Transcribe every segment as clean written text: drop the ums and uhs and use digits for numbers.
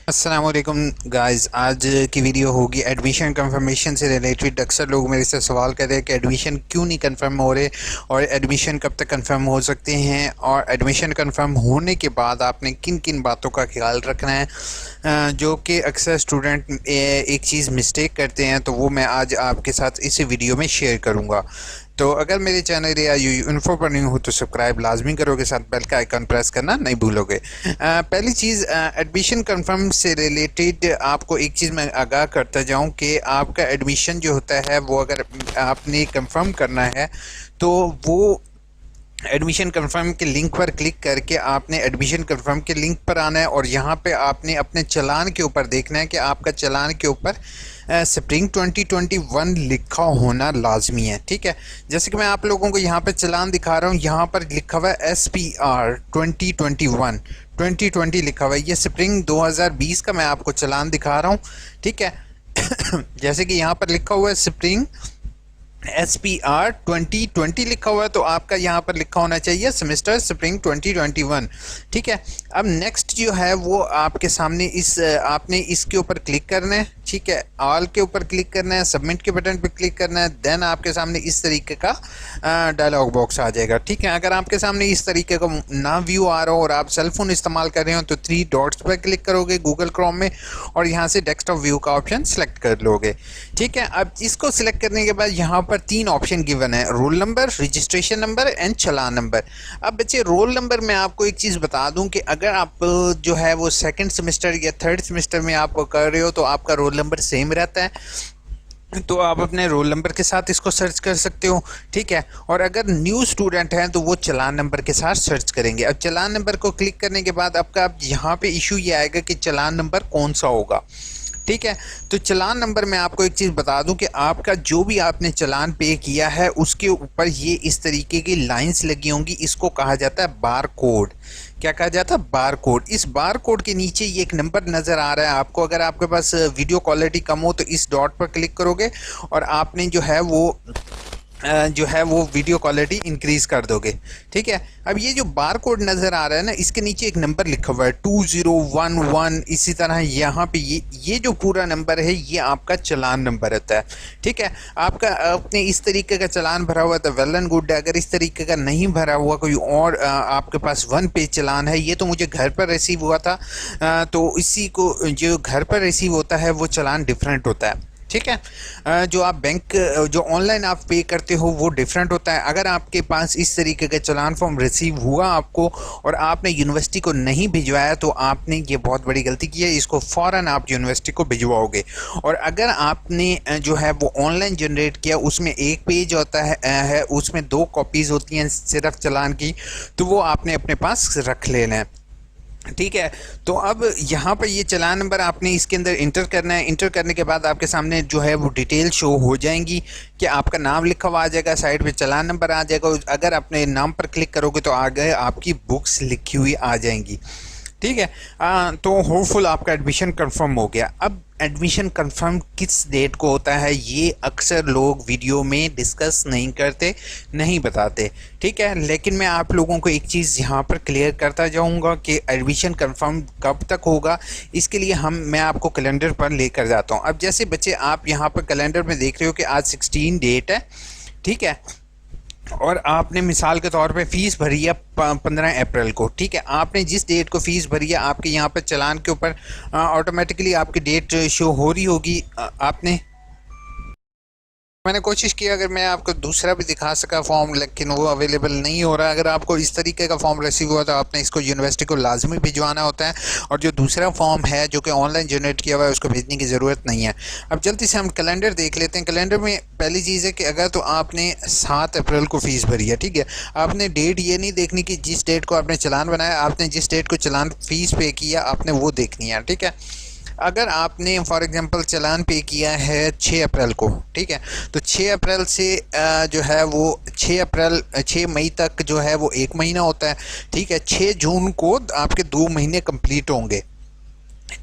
अस्सलाम वालेकुम गाइस। आज की वीडियो होगी एडमिशन कंफर्मेशन से रिलेटेड। अक्सर लोग मेरे से सवाल कर रहे हैं कि एडमिशन क्यों नहीं कंफर्म हो रहे और एडमिशन कब तक कंफर्म हो सकते हैं, और एडमिशन कंफर्म होने के बाद आपने किन किन बातों का ख्याल रखना है, जो कि अक्सर स्टूडेंट एक चीज़ मिस्टेक करते हैं। तो वो मैं आज आपके साथ इस वीडियो में शेयर करूँगा। तो अगर मेरे चैनल या यू इन्फो पर नहीं हो तो सब्सक्राइब लाजमी करोगे, साथ बेल का आइकन प्रेस करना नहीं भूलोगे। पहली चीज़, एडमिशन कंफर्म से रिलेटेड आपको एक चीज़ मैं आगाह करता जाऊं कि आपका एडमिशन जो होता है वो अगर आपने कंफर्म करना है तो वो एडमिशन कंफर्म के लिंक पर क्लिक करके आपने एडमिशन कंफर्म के लिंक पर आना है, और यहाँ पे आपने अपने चालान के ऊपर देखना है कि आपका चालान के ऊपर स्प्रिंग 2021 लिखा होना लाजमी है। ठीक है, जैसे कि मैं आप लोगों को यहाँ पे चालान दिखा रहा हूँ, यहाँ पर लिखा हुआ है SPR 2020 लिखा हुआ है। ये स्प्रिंग 2020 का मैं आपको चालान दिखा रहा हूँ। ठीक है जैसे कि यहाँ पर लिखा हुआ है स्प्रिंग SPR 2020 लिखा हुआ है, तो आपका यहाँ पर लिखा होना चाहिए सेमेस्टर स्प्रिंग 2021। ठीक है, अब नेक्स्ट जो है वो आपके सामने आपने इसके ऊपर क्लिक करना है। ठीक है, ऑल के ऊपर क्लिक करना है, सबमिट के बटन पर क्लिक करना है, देन आपके सामने इस तरीके का डायलॉग बॉक्स आ जाएगा। ठीक है, अगर आपके सामने इस तरीके का ना व्यू आ रहा हो और आप सेलफोन इस्तेमाल कर रहे हो तो 3 डॉट्स पर क्लिक करोगे गूगल क्रोम में, और यहाँ से डेस्कटॉप व्यू का ऑप्शन सेलेक्ट कर लोगे। ठीक है, अब इसको सिलेक्ट करने के बाद यहाँ पर 3 ऑप्शन गिवन है, roll number, registration number and challan number. अब बच्चे, रोल नंबर में आपको एक चीज़ बता दूं कि अगर आप जो है वो सेकंड सेमेस्टर या थर्ड सेमेस्टर में आप कर रहे हो तो आपका रोल नंबर सेम रहता है, तो आप अपने रोल नंबर के साथ इसको सर्च कर सकते हो। ठीक है, और अगर न्यू स्टूडेंट हैं तो वो चालान नंबर के साथ सर्च करेंगे। अब चालान नंबर को क्लिक करने के बाद आपका अब यहाँ पे इशू ये आएगा कि चालान नंबर कौन सा होगा। ठीक है, तो चालान नंबर में आपको एक चीज़ बता दूं कि आपका जो भी आपने चालान पे किया है उसके ऊपर ये इस तरीके की लाइंस लगी होंगी, इसको कहा जाता है बार कोड। क्या कहा जाता है? Bar code. इस बार कोड के नीचे ये एक नंबर नज़र आ रहा है आपको। अगर आपके पास वीडियो क्वालिटी कम हो तो इस डॉट पर क्लिक करोगे और आपने जो है वो वीडियो क्वालिटी इंक्रीज़ कर दोगे। ठीक है, अब ये जो बार कोड नज़र आ रहा है ना, इसके नीचे एक नंबर लिखा हुआ है 2011। इसी तरह यहाँ पे ये जो पूरा नंबर है ये आपका चालान नंबर रहता है। ठीक है, आपने इस तरीके का चालान भरा हुआ तो वेल एंड गुड है। अगर इस तरीके का नहीं भरा हुआ कोई और आपके पास 1 पेज चालान है, ये तो मुझे घर पर रिसीव हुआ था, तो इसी को जो घर पर रिसीव होता है वो चालान डिफरेंट होता है। ठीक है, जो आप बैंक जो ऑनलाइन आप पे करते हो वो डिफरेंट होता है। अगर आपके पास इस तरीके का चालान फॉर्म रिसीव हुआ आपको और आपने यूनिवर्सिटी को नहीं भिजवाया तो आपने ये बहुत बड़ी गलती की है, इसको फ़ौरन आप यूनिवर्सिटी को भिजवाओगे। और अगर आपने जो है वो ऑनलाइन जनरेट किया, उसमें एक पेज होता है उसमें 2 कॉपीज़ होती हैं सिर्फ चालान की, तो वो आपने अपने पास रख लेना है। ठीक है, तो अब यहाँ पर ये चालान नंबर आपने इसके अंदर इंटर करना है। इंटर करने के बाद आपके सामने जो है वो डिटेल शो हो जाएंगी कि आपका नाम लिखा हुआ आ जाएगा, साइड पे चालान नंबर आ जाएगा। अगर अपने नाम पर क्लिक करोगे तो आगे आपकी बुक्स लिखी हुई आ जाएंगी। ठीक है, तो होपफुल आपका एडमिशन कंफर्म हो गया। अब एडमिशन कंफर्म किस डेट को होता है ये अक्सर लोग वीडियो में डिस्कस नहीं करते, नहीं बताते। ठीक है, लेकिन मैं आप लोगों को एक चीज़ यहाँ पर क्लियर करता जाऊँगा कि एडमिशन कंफर्म कब तक होगा। इसके लिए मैं आपको कैलेंडर पर लेकर जाता हूँ। अब जैसे बच्चे आप यहाँ पर कैलेंडर में देख रहे हो कि आज 16 डेट है। ठीक है, और आपने मिसाल के तौर पे फ़ीस भरी है 15 अप्रैल को। ठीक है, आपने जिस डेट को फ़ीस भरी है आपके यहाँ पर चालान के ऊपर ऑटोमेटिकली आपकी डेट शो हो रही होगी। मैंने कोशिश की अगर मैं आपको दूसरा भी दिखा सका फॉर्म, लेकिन वो अवेलेबल नहीं हो रहा। अगर आपको इस तरीके का फॉर्म रिसीव हुआ तो आपने इसको यूनिवर्सिटी को लाजमी भिजवाना होता है, और जो दूसरा फॉर्म है जो कि ऑनलाइन जनरेट किया हुआ है उसको भेजने की ज़रूरत नहीं है। अब जल्दी से हम कैलेंडर देख लेते हैं। कैलेंडर में पहली चीज़ है कि अगर तो आपने 7 अप्रैल को फ़ीस भरी है, ठीक है, आपने डेट ये नहीं देखनी कि जिस डेट को आपने चालान बनाया, आपने जिस डेट को चालान फ़ीस पे किया आपने वो देखनी है। ठीक है, अगर आपने फॉर एग्जांपल चालान पे किया है 6 अप्रैल को, ठीक है, तो 6 अप्रैल से जो है वो 6 मई तक जो है वो 1 महीना होता है। ठीक है, 6 जून को आपके 2 महीने कंप्लीट होंगे।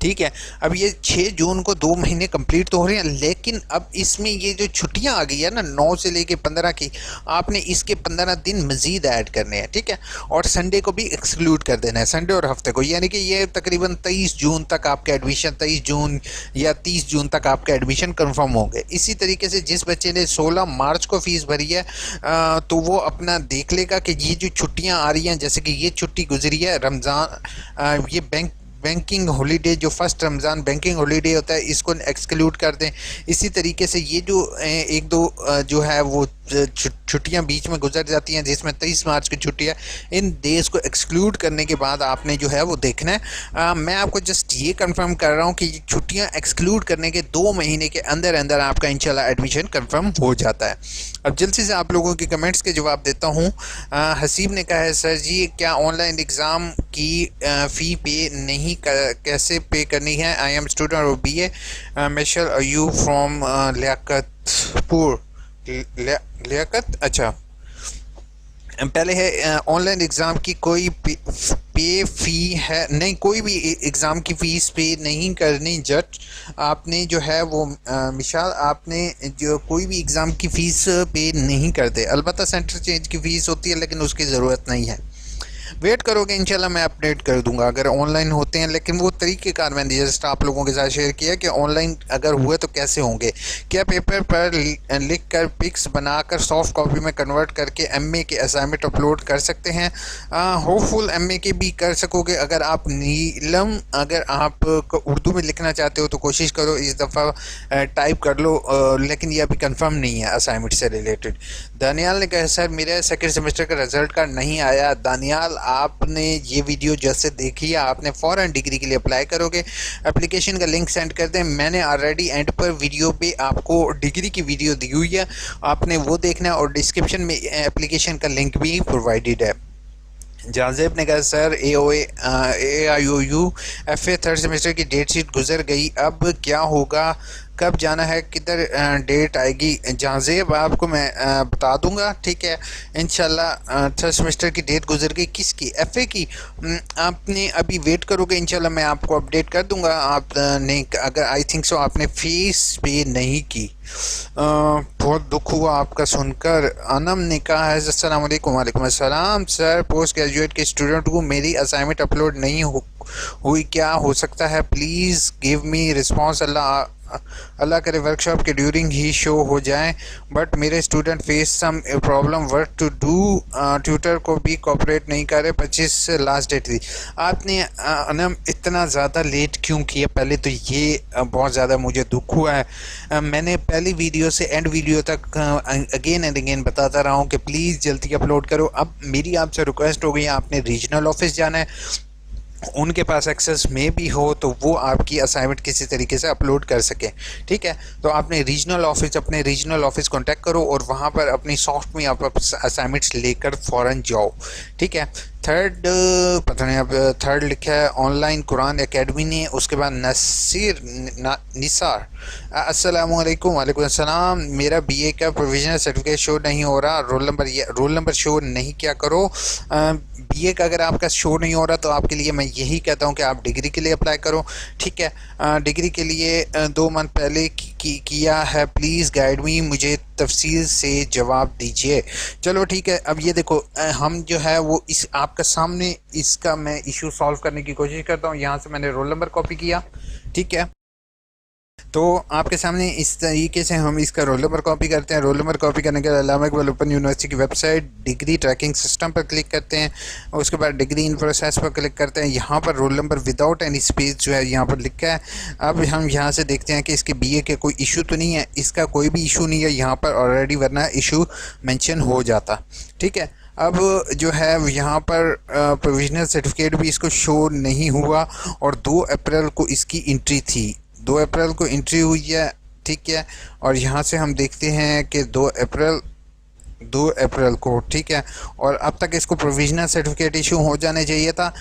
ठीक है। अब ये 6 जून को 2 महीने कंप्लीट तो हो रहे हैं, लेकिन अब इसमें ये जो छुट्टियां आ गई है ना 9 से लेके 15 की, आपने इसके 15 दिन मजीद ऐड करने हैं। ठीक है, और संडे को भी एक्सक्लूड कर देना है, संडे और हफ्ते को, यानी कि ये तकरीबन 23 जून तक आपका एडमिशन, 23 जून या 30 जून तक आपका एडमिशन कंफर्म होंगे। इसी तरीके से जिस बच्चे ने 16 मार्च को फीस भरी है तो वो अपना देख लेगा कि ये जो छुट्टियां आ रही हैं, जैसे कि ये छुट्टी गुजरी है रमज़ान, ये बैंकिंग हॉलीडे, जो फर्स्ट रमज़ान बैंकिंग हॉलीडे होता है, इसको एक्सक्लूड कर दें। इसी तरीके से ये जो एक दो जो है वो छुट्टियां बीच में गुजर जाती हैं, जिसमें 23 मार्च की छुट्टी है, इन डेज को एक्सक्लूड करने के बाद आपने जो है वो देखना है। मैं आपको जस्ट ये कंफर्म कर रहा हूँ कि ये छुट्टियां एक्सक्लूड करने के 2 महीने के अंदर अंदर आपका इंशाल्लाह एडमिशन कंफर्म हो जाता है। अब जल्दी से आप लोगों के कमेंट्स के जवाब देता हूँ। हसीब ने कहा है सर जी क्या ऑनलाइन एग्ज़ाम की फ़ी पे नहीं कैसे पे करनी है? I am student of BA मेशल यू फ्रॉम लियाकतपुर। लियाकत, अच्छा। पहले है ऑनलाइन एग्ज़ाम की कोई पे फ़ी है नहीं, कोई भी एग्ज़ाम की फ़ीस पे नहीं करनी जज। आपने जो है वो मिशाल, आपने जो कोई भी एग्ज़ाम की फ़ीस पे नहीं करते, अलबत्ता सेंटर चेंज की फ़ीस होती है, लेकिन उसकी ज़रूरत नहीं है। वेट करोगे इंशाल्लाह मैं अपडेट कर दूंगा अगर ऑनलाइन होते हैं, लेकिन वो तरीक़ेकार मैंने जस्ट आप लोगों के साथ शेयर किया कि ऑनलाइन अगर हुए तो कैसे होंगे। क्या पेपर पर लिख कर पिक्स बनाकर सॉफ्ट कॉपी में कन्वर्ट करके MA के असाइनमेंट अपलोड कर सकते हैं? होपफुल MA के भी कर सकोगे। अगर आप नीलम, अगर आप उर्दू में लिखना चाहते हो तो कोशिश करो, इस दफ़ा टाइप कर लो, लेकिन ये अभी कंफर्म नहीं है असाइनमेंट से रिलेटेड। दानियाल ने कहा सर मेरा सेकेंड सेमेस्टर का रिजल्ट कार्ड नहीं आया। दानियाल आपने ये वीडियो जैसे देखी है, आपने फ़ौरन डिग्री के लिए अप्लाई करोगे, एप्लीकेशन का लिंक सेंड कर दें। मैंने ऑलरेडी एंड पर वीडियो पे आपको डिग्री की वीडियो दी हुई है, आपने वो देखना है, और डिस्क्रिप्शन में एप्लीकेशन का लिंक भी प्रोवाइडेड है। जाजेब ने कहा sir AIOU FA third semester की डेट शीट गुजर गई, अब क्या होगा, कब जाना है, किधर डेट आएगी? जाजेब आपको मैं बता दूंगा, ठीक है इंशाल्लाह। थर्ड सेमेस्टर की डेट गुजर गई, किसकी? FA की। आपने अभी वेट करोगे, इंशाल्लाह मैं आपको अपडेट कर दूंगा। आपने अगर आई थिंक सो आपने फीस पे नहीं की, बहुत दुख हुआ आपका सुनकर। अनम ने कहा है अस्सलाम वालेकुम। वालेकुम अस्सलाम सर, पोस्ट ग्रेजुएट के स्टूडेंट हूँ, मेरी असाइनमेंट अपलोड नहीं हुई, क्या हो सकता है? Please give me response. अल्लाह करे वर्कशॉप के ड्यूरिंग ही शो हो जाए, बट मेरे student face some problem, work to do, tutor को भी कोऑपरेट नहीं कर रहे। 25 से लास्ट डेट थी। आपने अनम इतना ज़्यादा लेट क्यों किया? पहले तो ये बहुत ज़्यादा मुझे दुख हुआ है। मैंने पहली वीडियो से एंड वीडियो तक अगेन एंड अगेन बताता रहा हूँ कि प्लीज़ जल्दी अपलोड करो। अब मेरी आपसे रिक्वेस्ट हो गई, आपने रीजनल ऑफिस जाना है, उनके पास एक्सेस में भी हो तो वो आपकी असाइनमेंट किसी तरीके से अपलोड कर सकें, ठीक है। तो आपने अपने रीजनल ऑफिस कांटेक्ट करो और वहाँ पर अपनी सॉफ्ट में आप असाइनमेंट्स लेकर फ़ौरन जाओ, ठीक है। थर्ड, पता नहीं अब थर्ड लिखा है ऑनलाइन कुरान एकेडमी ने, उसके बाद निसार अस्सलाम वालेकुम। वालेकुम अस्सलाम। मेरा BA का प्रोविजनल सर्टिफिकेट शो नहीं हो रहा, रोल नंबर शो नहीं क्या करो? BA का अगर आपका शो नहीं हो रहा तो आपके लिए मैं यही कहता हूँ कि आप डिग्री के लिए अप्लाई करो, ठीक है। डिग्री के लिए 2 मंथ पहले किया है, प्लीज़ गाइड मी, मुझे तफसील से जवाब दीजिए। चलो ठीक है। अब ये देखो, हम जो है वो इस आपका सामने इसका मैं इशू सॉल्व करने की कोशिश करता हूँ। यहाँ से मैंने रोल नंबर कॉपी किया, ठीक है। तो आपके सामने इस तरीके से हम इसका रोल नंबर कॉपी करते हैं। रोल नंबर कॉपी करने के बाद अल्लामा इकबाल ओपन यूनिवर्सिटी की वेबसाइट डिग्री ट्रैकिंग सिस्टम पर क्लिक करते हैं, उसके बाद डिग्री इन प्रोसेस पर क्लिक करते हैं। यहाँ पर roll number without any space जो है यहाँ पर लिखा है। अब हम यहाँ से देखते हैं कि इसके BA के कोई इशू तो नहीं है, इसका कोई भी इशू नहीं है यहाँ पर ऑलरेडी, वरना इशू मेंशन हो जाता, ठीक है। अब जो है यहाँ पर प्रोविजनल सर्टिफिकेट भी इसको शो नहीं हुआ, और 2 अप्रैल को इसकी एंट्री थी, 2 अप्रैल को एंट्री हुई है, ठीक है। और यहाँ से हम देखते हैं कि 2 अप्रैल को, ठीक है। और अब तक इसको प्रोविजनल सर्टिफिकेट इशू हो जाने चाहिए था,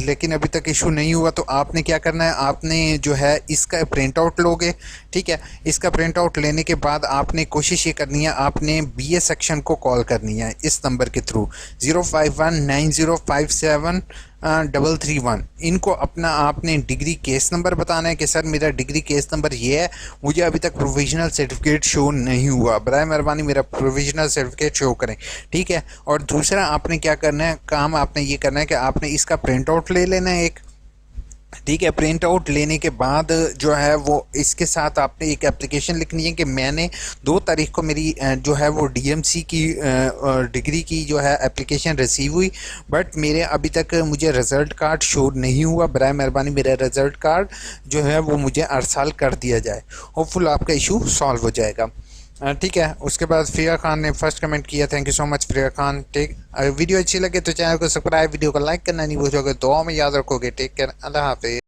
लेकिन अभी तक इशू नहीं हुआ। तो आपने क्या करना है, आपने जो है इसका प्रिंट आउट लोगे, ठीक है। इसका प्रिंट आउट लेने के बाद आपने कोशिश ये करनी है, आपने BA सेक्शन को कॉल करनी है इस नंबर के थ्रू 0519057 331। इनको अपना आपने डिग्री केस नंबर बताना है कि सर मेरा डिग्री केस नंबर ये है, मुझे अभी तक प्रोविजनल सर्टिफिकेट शो नहीं हुआ, बराए मेहरबानी मेरा प्रोविजनल सर्टिफिकेट शो करें। ठीक है। और दूसरा आपने क्या करना है, काम आपने ये करना है कि आपने इसका प्रिंट आउट ले लेना है एक। ठीक है। प्रिंट आउट लेने के बाद जो है वो इसके साथ आपने एक एप्लीकेशन लिखनी है कि मैंने 2 तारीख को मेरी जो है वो डीएमसी की डिग्री की जो है एप्लीकेशन रिसीव हुई, बट मेरे अभी तक मुझे रिज़ल्ट कार्ड शो नहीं हुआ, बराए मेहरबानी मेरा रिज़ल्ट कार्ड जो है वो मुझे अरसाल कर दिया जाए। होपफुल आपका इशू सॉल्व हो जाएगा। ठीक है। उसके बाद फ्रिया खान ने फर्स्ट कमेंट किया, thank you so much Freya Khan. ठीक, अगर वीडियो अच्छी लगे तो चैनल को सब्सक्राइब, वीडियो को लाइक करना नहीं भूलोगे, दुआ में याद रखोगे। टेक केयर, अल्लाह हाफिज़।